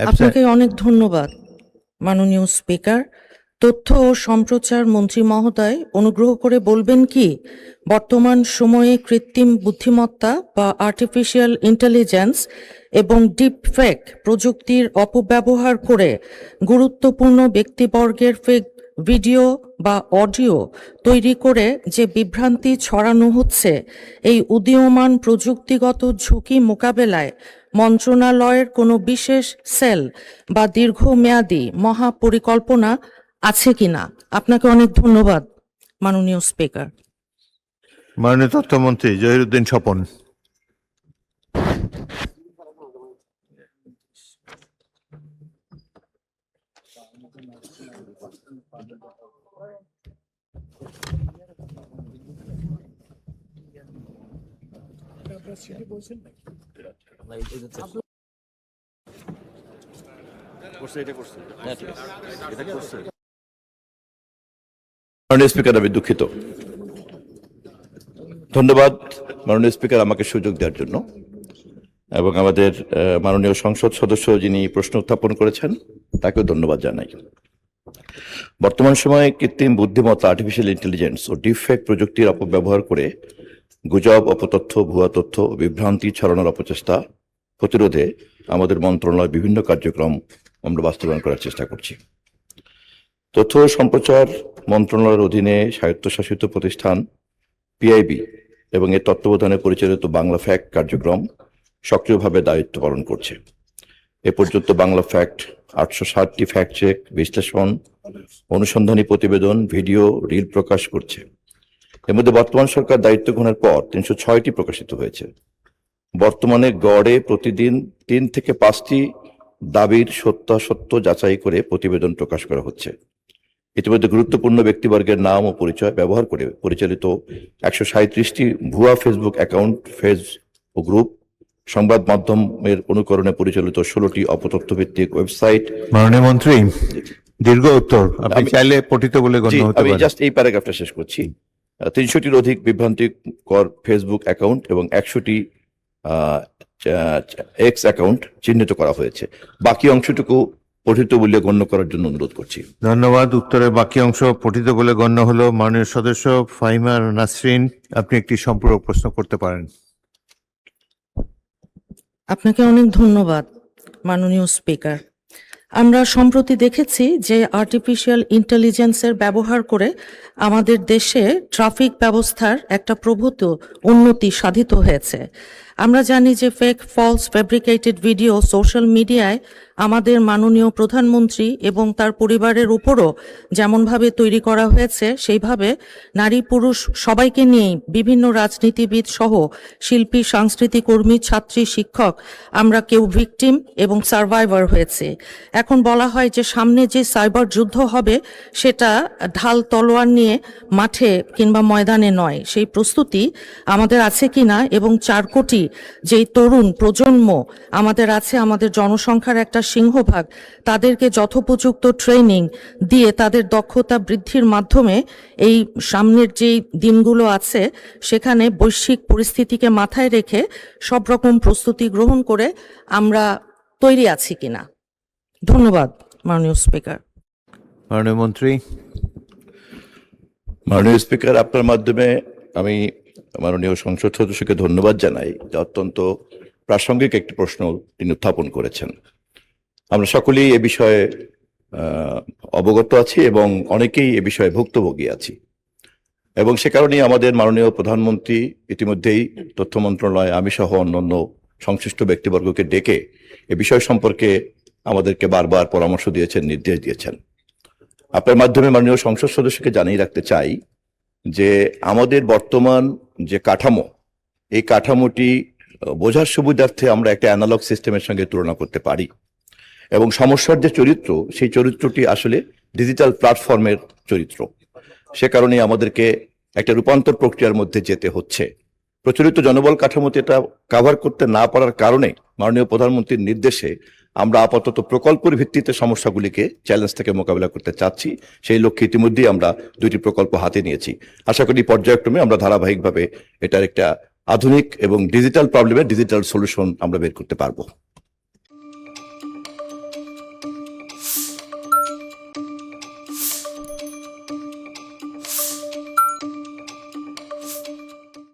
আপনাকে অনেক ধন্যবাদ মাননীয় স্পিকার। তথ্য ও সম্প্রচার মন্ত্রী মহোদয়, অনুগ্রহ করে বলবেন কি বর্তমান সময়ে কৃত্রিম বুদ্ধিমত্তা বা আর্টিফিশিয়াল ইন্টেলিজেন্স এবং ডিপফেক প্রযুক্তির অপব্যবহার করে গুরুত্বপূর্ণ ব্যক্তিবর্গের ফেক ভিডিও বা অডিও তৈরি করে যে বিভ্রান্তি ছড়ানো হচ্ছে, এই উদীয়মান প্রযুক্তিগত ঝুঁকি মোকাবেলায় মন্ত্রণালয়ের কোনো বিশেষ সেল বা দীর্ঘমেয়াদী মহাপরিকল্পনা আছে কিনা? আপনাকে অনেক ধন্যবাদ মাননীয় স্পিকার। মাননীয় তথ্যমন্ত্রী জহিরুদ্দিন স্বপন। মাননীয় স্পিকার, আমি দুঃখিত। ধন্যবাদ মাননীয় স্পিকার আমাকে সুযোগ দেওয়ার জন্য, এবং আমাদের মাননীয় সংসদ সদস্য যিনি প্রশ্ন উত্থাপন করেছেন তাকেও ধন্যবাদ জানাই। বর্তমান সময়ে কৃত্রিম বুদ্ধিমত্তা, আর্টিফিশিয়াল ইন্টেলিজেন্স ও ডিপফেক প্রযুক্তির অপব্যবহার করে গুজব, অপতথ্য, ভুয়া তথ্য, বিভ্রান্তি ছড়ানোর অপচেষ্টা প্রতিরোধে আমাদের মন্ত্রণালয় বিভিন্ন কার্যক্রম আমরা বাস্তবায়ন করার চেষ্টা করছি। তথ্য ও সম্প্রচার মন্ত্রণালয়ের অধীনে স্বায়ত্তশাসিত প্রতিষ্ঠান পিআইবি এবং এর তত্ত্বাবধানে পরিচালিত বাংলা ফ্যাক্ট কার্যক্রম সক্রিয়ভাবে দায়িত্ব পালন করছে। এ পর্যন্ত বাংলা ফ্যাক্ট 860টি ফ্যাক্ট চেক, বিশ্লেষণ, অনুসন্ধানী প্রতিবেদন, ভিডিও, রিল প্রকাশ করছে। এর মধ্যে বর্তমান সরকার দায়িত্ব গ্রহণের পর 306টি প্রকাশিত হয়েছে। বর্তমানে গড়ে প্রতিদিন 3 থেকে 5টি দাবির সত্যাসত্য যাচাই করে প্রতিবেদন প্রকাশ করা হচ্ছে। ইতিমধ্যে গুরুত্বপূর্ণ ব্যক্তিবর্গের নাম ও পরিচয় ব্যবহার করে পরিচালিত 137টি ভুয়া ফেসবুক অ্যাকাউন্ট, পেজ ও গ্রুপ, সংবাদ মাধ্যমের অনুকরণে পরিচালিত 16টি অপতথ্য ভিত্তিক ওয়েবসাইট। মাননীয় মন্ত্রী, দীর্ঘ উত্তর আপনি চাইলে পঠিত বলে গণ্য হতে পারে। আমি জাস্ট এই প্যারাগ্রাফটা শেষ করছি। 300টির অধিক বিভ্রান্তিকর ফেসবুক অ্যাকাউন্ট এবং 100টি এক্স অ্যাকাউন্ট চিহ্নিত করা হয়েছে। বাকি অংশটুকু পঠিত বলে গণ্য করার জন্য অনুরোধ করছি। ধন্যবাদ। উত্তরের বাকি অংশ পঠিত বলে গণ্য হলো। মাননীয় সদস্য ফাহিমা নাসরিন, আপনি একটি সম্পূরক প্রশ্ন করতে পারেন। আপনাকে অনেক ধন্যবাদ মাননীয় স্পিকার। আমরা সম্প্রতি দেখেছি যে আর্টিফিশিয়াল ইন্টেলিজেন্সের ব্যবহার করে আমাদের দেশে ট্রাফিক ব্যবস্থার একটা প্রভূত উন্নতি সাধিত হয়েছে। আমরা জানি যে fake, false, fabricated video social মিডিয়ায় আমাদের মাননীয় প্রধানমন্ত্রী এবং তার পরিবারের উপরও যেমনভাবে তৈরি করা হয়েছে, সেইভাবে নারী পুরুষ সবাইকে নিয়েই বিভিন্ন রাজনীতিবিদ সহ শিল্পী, সাংস্কৃতিক কর্মী, ছাত্রী, শিক্ষক আমরা কেউ ভিকটিম এবং সার্ভাইভার হয়েছে। এখন বলা হয় যে সামনে যে সাইবার যুদ্ধ হবে সেটা ঢাল তলোয়ার নিয়ে মাঠে কিংবা ময়দানে নয়। সেই প্রস্তুতি আমাদের আছে কিনা, এবং 4 কোটি যেই তরুণ প্রজন্ম আমাদের আছে, আমাদের জনসংখ্যার একটা সিংহভাগ, তাদেরকে যথোপযুক্ত ট্রেনিং দিয়ে তাদের দক্ষতা বৃদ্ধির মাধ্যমে এই সামনের যেই দিনগুলো আছে সেখানে বৈশ্বিক পরিস্থিতিকে মাথায় রেখে সব রকম প্রস্তুতি গ্রহণ করে আমরা তৈরি আছি কিনা। ধন্যবাদ মাননীয় স্পিকার। মাননীয় মন্ত্রী। মাননীয় স্পিকার, আপনার মাধ্যমে আমি মাননীয় সংসদ সদস্যকে ধন্যবাদ জানাই যে অত্যন্ত প্রাসঙ্গিক একটি প্রশ্ন তিনি উত্থাপন করেছেন। আমরা সকলেই এ বিষয়ে অবগত আছি এবং অনেকেই এ বিষয়ে ভুক্তভোগী আছি, এবং সে কারণেই আমাদের মাননীয় প্রধানমন্ত্রী ইতিমধ্যেই তথ্য মন্ত্রণালয়, আমি সহ অন্যান্য সংশ্লিষ্ট ব্যক্তিবর্গকে ডেকে এ বিষয় সম্পর্কে আমাদেরকে বারবার পরামর্শ দিয়েছেন, নির্দেশ দিয়েছেন। আপনার মাধ্যমে মাননীয় সংসদ সদস্যকে জানিয়ে রাখতে চাই যে আমাদের বর্তমান যে কাঠামো, এই কাঠামোটি বোঝার সুবিধার্থে আমরা একটা অ্যানালগ সিস্টেমের সঙ্গে তুলনা করতে পারি, এবং সমস্যার যে চরিত্র, সেই চরিত্রটি আসলে ডিজিটাল প্ল্যাটফর্মের চরিত্র। সে কারণেই আমাদেরকে একটা রূপান্তর প্রক্রিয়ার মধ্যে যেতে হচ্ছে। প্রচলিত জনবল কাঠামোতে এটা কাভার করতে না পারার কারণে মাননীয় প্রধানমন্ত্রীর নির্দেশে আমরা আপাতত প্রকল্পের ভিত্তিতে সমস্যাগুলিকে, চ্যালেঞ্জ থেকে মোকাবিলা করতে চাচ্ছি। সেই লক্ষ্যে ইতিমধ্যেই আমরা 2টি প্রকল্প হাতে নিয়েছি। আশা করি পর্যায়ক্রমে আমরা ধারাবাহিকভাবে এটার একটা আধুনিক এবং ডিজিটাল প্রবলেমের ডিজিটাল সলিউশন আমরা বের করতে পারবো।